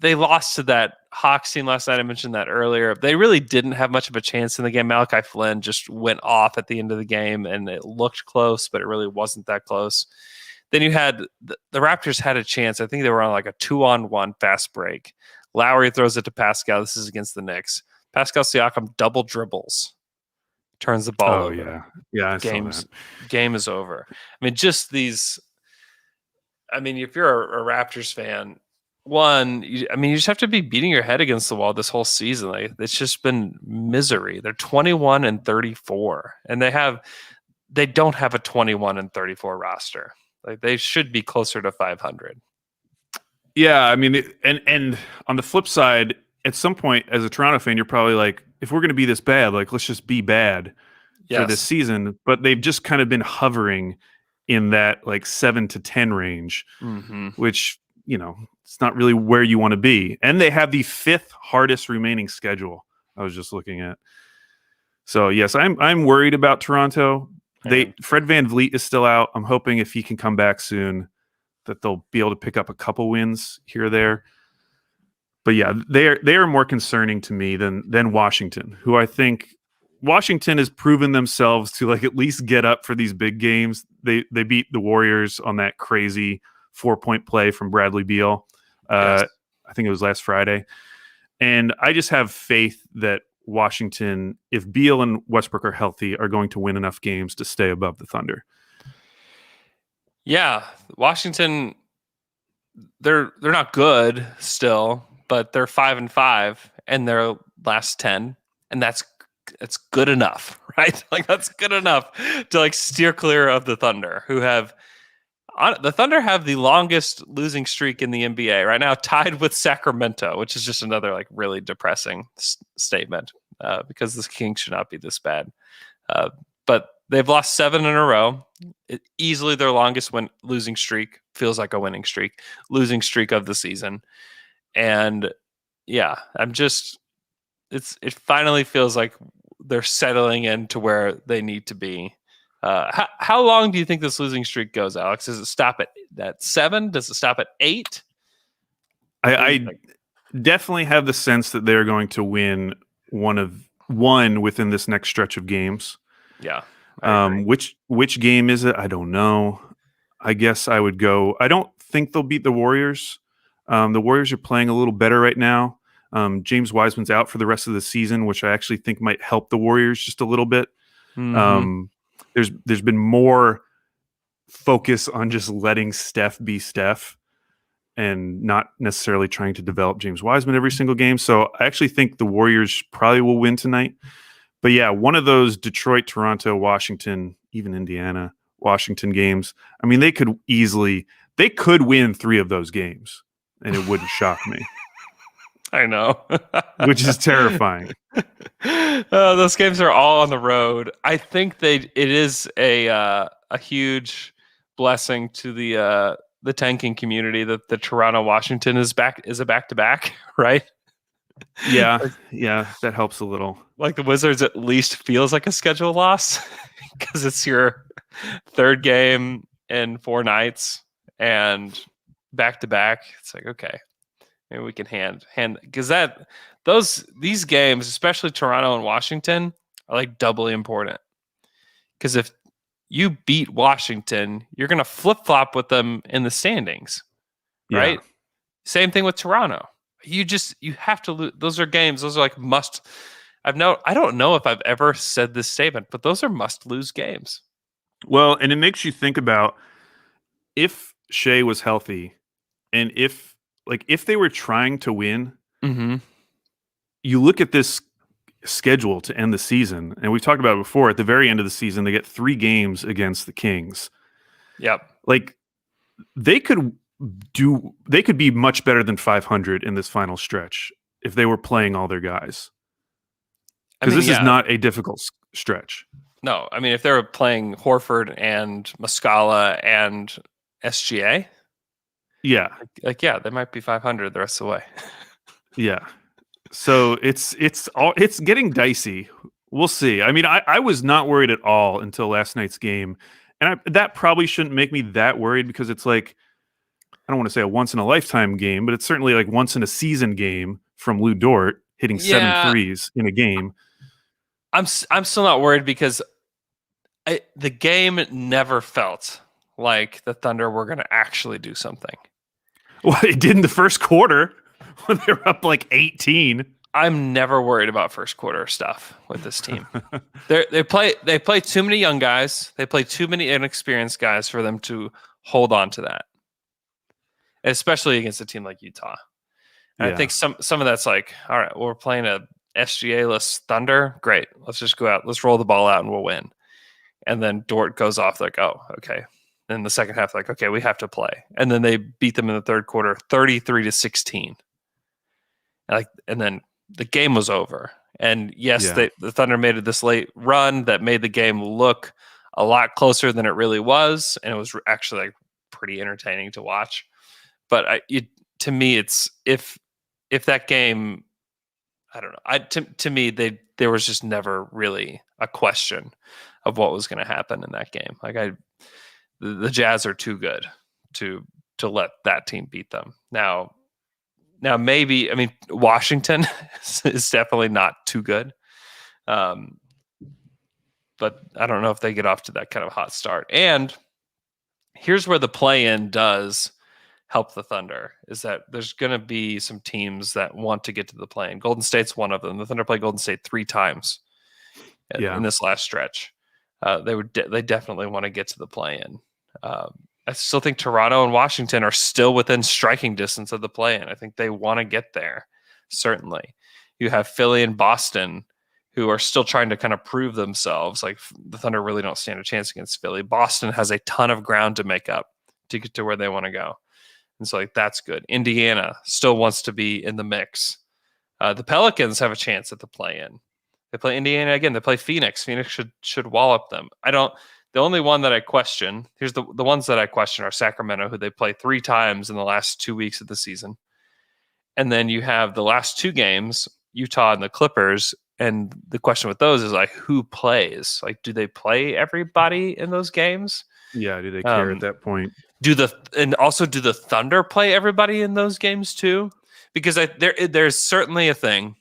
lost to that Hawks team last night. I mentioned that earlier. They really didn't have much of a chance in the game. Malachi Flynn just went off at the end of the game, and it looked close, but it really wasn't that close. Then you had the Raptors had a chance. I think they were on like a 2-on-1 fast break. Lowry throws it to Pascal. This is against the Knicks. Pascal Siakam double dribbles, turns the ball over. Yeah. Game is over. I mean, just these. I mean, if you're a Raptors fan, you just have to be beating your head against the wall this whole season. Like, it's just been misery. They're 21 and 34, and they don't have a 21 and 34 roster. Like, they should be closer to 500. Yeah, I mean, and on the flip side, at some point, as a Toronto fan, you're probably like, if we're going to be this bad, like, let's just be bad for this season. But they've just kind of been hovering in that like 7 to 10 range, which, it's not really where you want to be. And they have the 5th hardest remaining schedule. I was just looking at. So yes, I'm worried about Toronto. Fred VanVleet is still out. I'm hoping if he can come back soon, that they'll be able to pick up a couple wins here or there. But yeah, they are more concerning to me than Washington, who I think Washington has proven themselves to like at least get up for these big games. They beat the Warriors on that crazy 4-point play from Bradley Beal. I think it was last Friday. And I just have faith that Washington, if Beal and Westbrook are healthy, are going to win enough games to stay above the Thunder. Yeah, Washington, they're not good still, but they're 5-5 in their last 10, and that's good enough, right? Like, that's good enough to like steer clear of the Thunder, who have the longest losing streak in the NBA right now, tied with Sacramento, which is just another like really depressing statement because the Kings should not be this bad. But they've lost 7 in a row. Easily their longest losing streak. Feels like a winning streak. Losing streak of the season. And yeah, it finally feels like they're settling into where they need to be. How long do you think this losing streak goes, Alex? Does it stop at 7? Does it stop at 8? I definitely have the sense that they're going to win one within this next stretch of games. Yeah. Which game is it? I don't know. I guess I would go. I don't think they'll beat the Warriors. The Warriors are playing a little better right now. James Wiseman's out for the rest of the season, which I actually think might help the Warriors just a little bit. There's been more focus on just letting Steph be Steph and not necessarily trying to develop James Wiseman every single game. So I actually think the Warriors probably will win tonight. But yeah, one of those Detroit, Toronto, Washington, even Indiana, Washington games. I mean, they could win 3 of those games, and it wouldn't shock me. I know. Which is terrifying. Those games are all on the road. I think it is a huge blessing to the tanking community that the Toronto Washington is a back to back, right? Yeah, yeah, that helps a little. Like the Wizards at least feels like a schedule loss because it's your third game in 4 nights and back to back. It's like, okay, maybe we can hand because these games, especially Toronto and Washington, are like doubly important. Because if you beat Washington, you're gonna flip flop with them in the standings, Yeah. right? Same thing with Toronto. You have to lose. Those are games. Those are like must. I don't know if I've ever said this statement, but those are must lose games. Well, and it makes you think about if Shea was healthy and if they were trying to win, Mm-hmm. you look at this schedule to end the season, and we've talked about it before, at the very end of the season, they get 3 games against the Kings. Yep. Like they could be much better than 500 in this final stretch if they were playing all their guys. Because this is not a difficult stretch. No, I mean if they were playing Horford and Muscala and SGA, Yeah. they might be 500 the rest of the way. Yeah. So it's getting dicey. We'll see. I mean, I was not worried at all until last night's game, and that probably shouldn't make me that worried because it's like I don't want to say a once in a lifetime game, but it's certainly like once in a season game from Lou Dort hitting 7 threes in a game. I'm still not worried because the game never felt like the Thunder were going to actually do something. Well, it did in the first quarter when they were up like 18. I'm never worried about first quarter stuff with this team. They play too many young guys. They play too many inexperienced guys for them to hold on to that, especially against a team like Utah. And I think some of that's like, all right, well, we're playing a SGA-less Thunder. Great, let's just go out. Let's roll the ball out and we'll win. And then Dort goes off like, oh, okay. Then the second half, like, okay, we have to play. And then they beat them in the third quarter, 33-16. And then the game was over. And yes, the Thunder made it this late run that made the game look a lot closer than it really was, and it was actually like pretty entertaining to watch. But to me, it's if that game, I don't know. To me, there was just never really a question of what was going to happen in that game. Like the Jazz are too good to let that team beat them. Now maybe, I mean, Washington is definitely not too good. But I don't know if they get off to that kind of hot start. And here's where the play-in does help the Thunder, is that there's going to be some teams that want to get to the play-in. Golden State's one of them. The Thunder played Golden State 3 times in this last stretch. They definitely want to get to the play-in. I still think Toronto and Washington are still within striking distance of the play-in. I think they want to get there, certainly. You have Philly and Boston, who are still trying to kind of prove themselves. Like the Thunder really don't stand a chance against Philly. Boston has a ton of ground to make up to get to where they want to go. And so like that's good. Indiana still wants to be in the mix. The Pelicans have a chance at the play-in. They play Indiana again. They play Phoenix. Phoenix should wallop them. The only one that I question, here's the ones that I question are Sacramento, who they play 3 times in the last 2 weeks of the season. And then you have the last 2 games, Utah and the Clippers. And the question with those is like, who plays? Like, do they play everybody in those games? Yeah, do they care at that point? Do the Thunder play everybody in those games too? Because there's certainly a thing,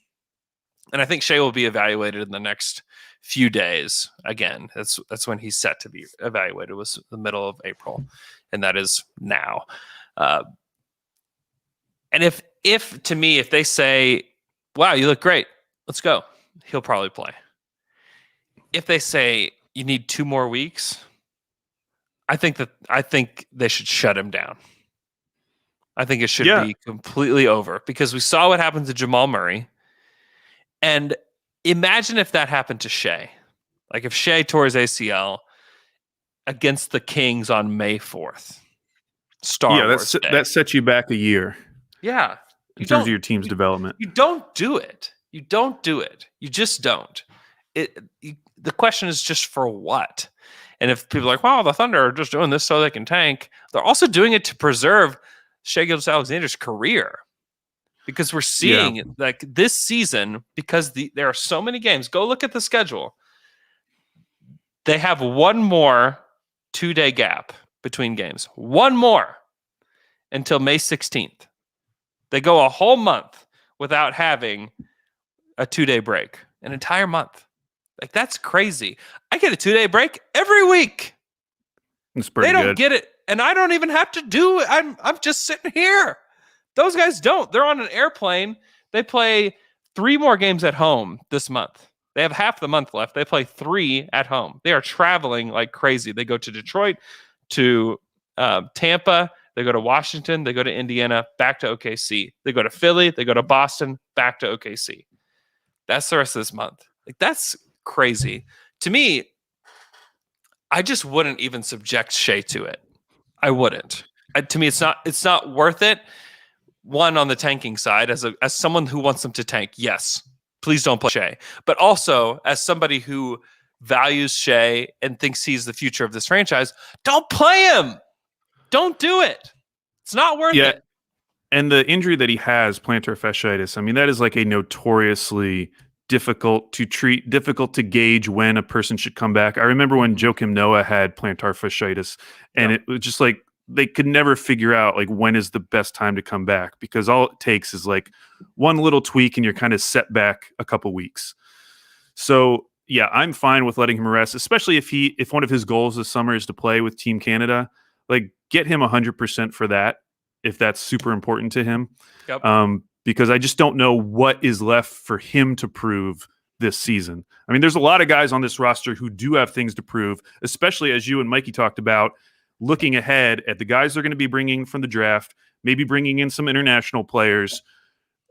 and I think Shea will be evaluated in the next few days. Again, that's when he's set to be evaluated. Was the middle of April, and that is now. And if they say, "Wow, you look great, let's go," he'll probably play. If they say you need 2 more weeks, I think they should shut him down. I think it should be completely over because we saw what happened to Jamal Murray. And imagine if that happened to Shea. Like if Shea tore his ACL against the Kings on May 4th. That sets you back a year. Yeah. In terms of your team's development. You don't do it. You don't do it. You just don't. The question is just for what? And if people are like, wow, the Thunder are just doing this so they can tank, they're also doing it to preserve Shai Gilgeous-Alexander's career. Because we're seeing like this season, because there are so many games. Go look at the schedule. They have one more 2-day gap between games. One more until May 16th. They go a whole month without having a 2-day break. An entire month. Like, that's crazy. I get a 2-day break every week. It's pretty They don't good. get it, and I don't even have to do it. I'm just sitting here. Those guys don't. They're on an airplane. They play 3 more games at home this month. They have half the month left. They play 3 at home. They are traveling like crazy. They go to Detroit, to Tampa. They go to Washington. They go to Indiana, back to OKC. They go to Philly. They go to Boston, back to OKC. That's the rest of this month. Like, that's crazy. To me, I just wouldn't even subject Shai to it. I wouldn't. To me, it's not worth it. One, on the tanking side, as someone who wants them to tank, yes, please don't play Shai. But also, as somebody who values Shai and thinks he's the future of this franchise, don't play him. Don't do it. It's not worth it. And the injury that he has, plantar fasciitis, I mean, that is like a notoriously difficult to treat, difficult to gauge when a person should come back. I remember when Joakim Noah had plantar fasciitis, and it was just like they could never figure out like when is the best time to come back, because all it takes is like one little tweak and you're kind of set back a couple weeks. So yeah, I'm fine with letting him rest, especially if one of his goals this summer is to play with Team Canada. Like, get him 100% for that, if that's super important to him. Yep. Because I just don't know what is left for him to prove this season. I mean, there's a lot of guys on this roster who do have things to prove, especially as you and Mikey talked about, looking ahead at the guys they're going to be bringing from the draft, maybe bringing in some international players.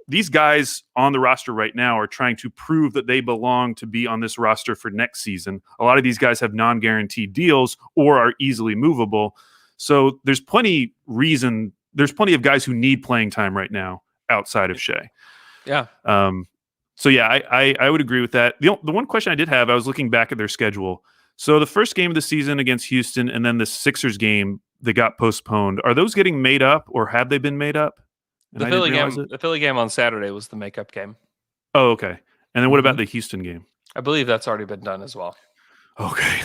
These guys on the roster right now are trying to prove that they belong to be on this roster for next season. A lot of these guys have non-guaranteed deals or are easily movable. So there's plenty of guys who need playing time right now outside of Shai. Yeah. So yeah, I would agree with that. The one question I did have, I was looking back at their schedule. So the first game of the season against Houston, and then the Sixers game that got postponed, are those getting made up, or have they been made up? The Philly game on Saturday was the makeup game. Oh, okay. And then what about the Houston game? I believe that's already been done as well. Okay.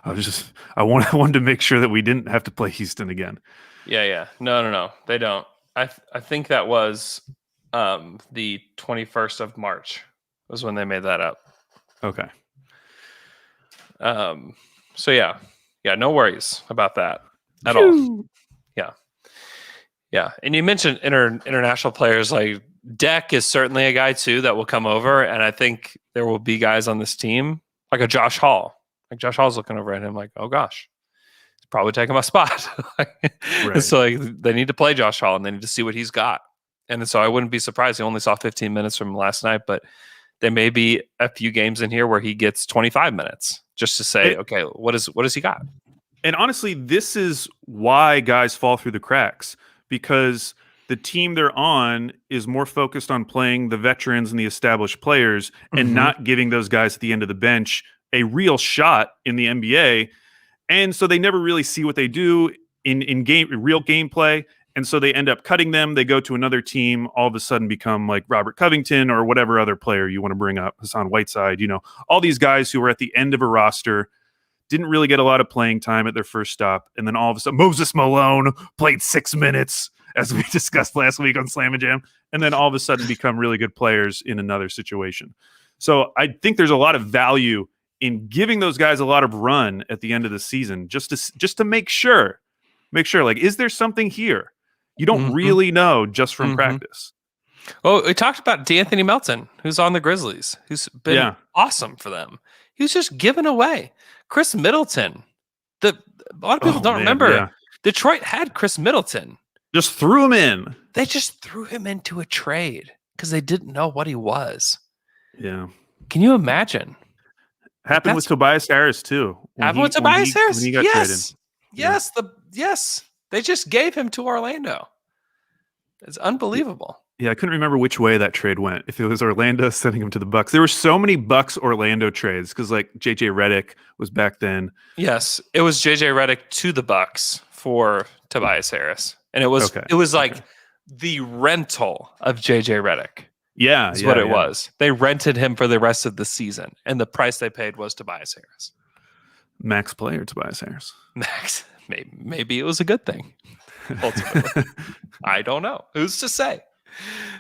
I wanted to make sure that we didn't have to play Houston again. Yeah. No. They don't. I think that was the 21st of March was when they made that up. Okay. So yeah, no worries about that at all. Yeah. And you mentioned international players. Like, Deck is certainly a guy too that will come over, and I think there will be guys on this team like a Josh Hall. Like, Josh Hall's looking over at him like, oh gosh, he's probably taking my spot. Right. So like, they need to play Josh Hall and they need to see what he's got. And so I wouldn't be surprised. He only saw 15 minutes from last night, but there may be a few games in here where he gets 25 minutes just to say, okay, what does he got? And honestly, this is why guys fall through the cracks, because the team they're on is more focused on playing the veterans and the established players and not giving those guys at the end of the bench a real shot in the NBA. And so they never really see what they do in real gameplay. And so they end up cutting them. They go to another team, all of a sudden become like Robert Covington or whatever other player you want to bring up, Hassan Whiteside, all these guys who were at the end of a roster, didn't really get a lot of playing time at their first stop. And then all of a sudden, Moses Malone played 6 minutes, as we discussed last week on Slam and Jam, and then all of a sudden become really good players in another situation. So I think there's a lot of value in giving those guys a lot of run at the end of the season, just to make sure, like, is there something here? You don't really know just from practice. Oh, we talked about D'Anthony Melton, who's on the Grizzlies, who's been awesome for them. He was just given away. Chris Middleton. A lot of people don't remember. Yeah. Detroit had Chris Middleton. Just threw him in. They just threw him into a trade because they didn't know what he was. Yeah. Can you imagine? Happened with Tobias Harris too. Happened with Tobias Harris? When he got traded. Yes. They just gave him to Orlando. It's unbelievable. Yeah, I couldn't remember which way that trade went. If it was Orlando sending him to the Bucks, there were so many Bucks Orlando trades because like JJ Redick was back then. Yes, it was JJ Redick to the Bucks for Tobias Harris, and it was like the rental of JJ Redick. Yeah, is what it was. They rented him for the rest of the season, and the price they paid was Tobias Harris. Max player Tobias Harris. Max, maybe it was a good thing. Ultimately, I don't know. Who's to say?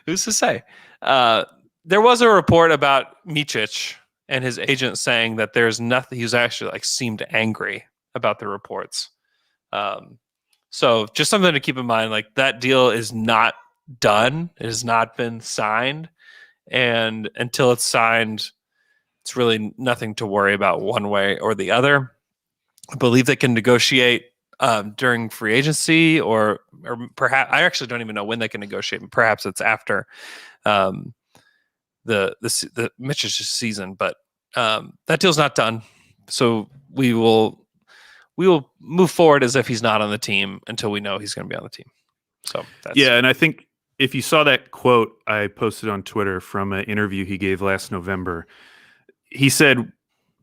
There was a report about Micic and his agent saying that there's nothing. He was actually like seemed angry about the reports. So just something to keep in mind. Like that deal is not done. It has not been signed, and until it's signed, it's really nothing to worry about one way or the other. I believe they can negotiate during free agency, or perhaps I actually don't even know when they can negotiate. Perhaps it's after the Mitch's season, but that deal's not done. So we will move forward as if he's not on the team until we know he's going to be on the team. So and I think if you saw that quote I posted on Twitter from an interview he gave last November, he said,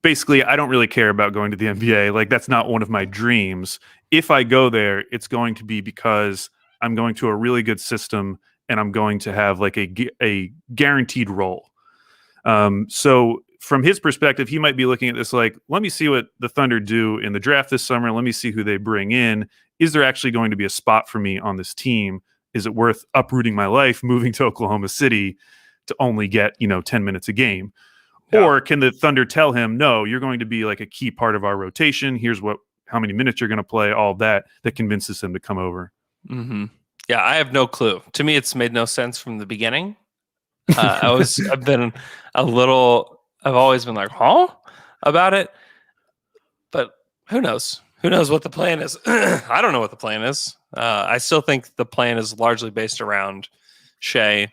basically, I don't really care about going to the NBA. Like, that's not one of my dreams. If I go there, it's going to be because I'm going to a really good system and I'm going to have like a guaranteed role. So from his perspective, he might be looking at this like, let me see what the Thunder do in the draft this summer. Let me see who they bring in. Is there actually going to be a spot for me on this team? Is it worth uprooting my life, moving to Oklahoma City to only get, 10 minutes a game? Yeah. Or can the Thunder tell him, no, you're going to be like a key part of our rotation. Here's how many minutes you're going to play, all that convinces him to come over. Mm-hmm. Yeah, I have no clue. To me, it's made no sense from the beginning. I've always been like, huh? About it. But who knows? Who knows what the plan is? I don't know what the plan is. I still think the plan is largely based around Shea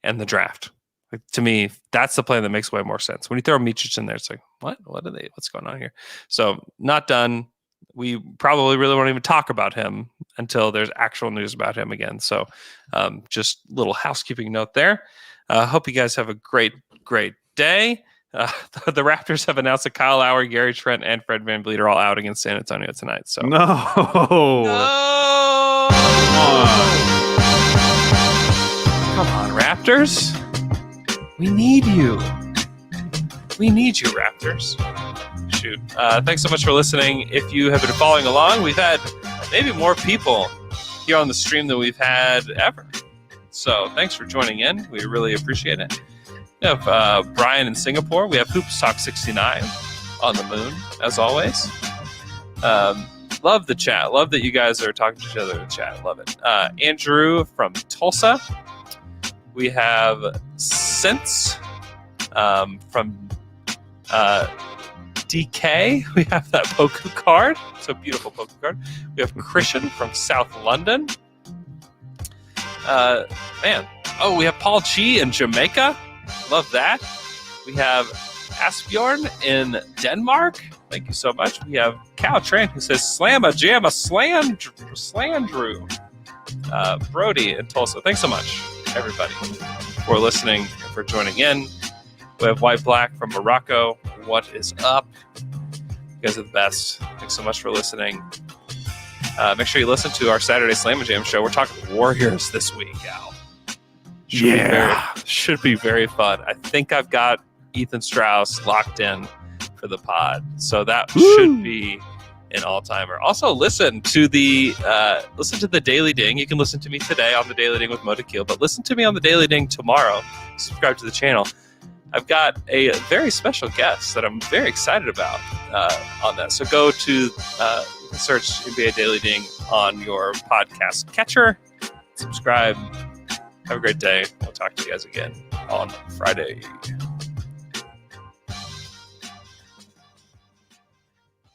and the draft. Like, to me, that's the plan that makes way more sense. When you throw Micic in there, it's like, what's going on here? So not done. We probably really won't even talk about him until there's actual news about him again. So just a little housekeeping note there. Hope you guys have a great day. The Raptors have announced that Kyle Lowry, Gary Trent, and Fred VanVleet are all out against San Antonio tonight. So no. Come on, Raptors. We need you. We need you, Raptors. Shoot. Thanks so much for listening. If you have been following along, we've had maybe more people here on the stream than we've had ever. So thanks for joining in. We really appreciate it. We have Brian in Singapore. We have Hoops Talk 69 on the moon, as always. Love the chat. Love that you guys are talking to each other in the chat. Love it. Andrew from Tulsa. We have Sense from DK. We have that Poku card. It's a beautiful Poku card. We have Christian from South London. We have Paul Chi in Jamaica. Love that. We have Asbjorn in Denmark. Thank you so much. We have Cal Tran who says Slamma Jamma Slandrew. Brody in Tulsa. Thanks so much, everybody, for listening and for joining in. We have White Black from Morocco. What is up? You guys are the best. Thanks so much for listening. Make sure you listen to our Saturday Slamma Jam show. We're talking Warriors this week, Al. Should be very fun. I think I've got Ethan Strauss locked in for the pod, so that should be an all-timer. Also, listen to the Daily Ding. You can listen to me today on the Daily Ding with Mo Dakhil, but listen to me on the Daily Ding tomorrow. Subscribe to the channel. I've got a very special guest that I'm very excited about on that. So go to search NBA Daily Ding on your podcast catcher. Subscribe. Have a great day. We'll talk to you guys again on Friday.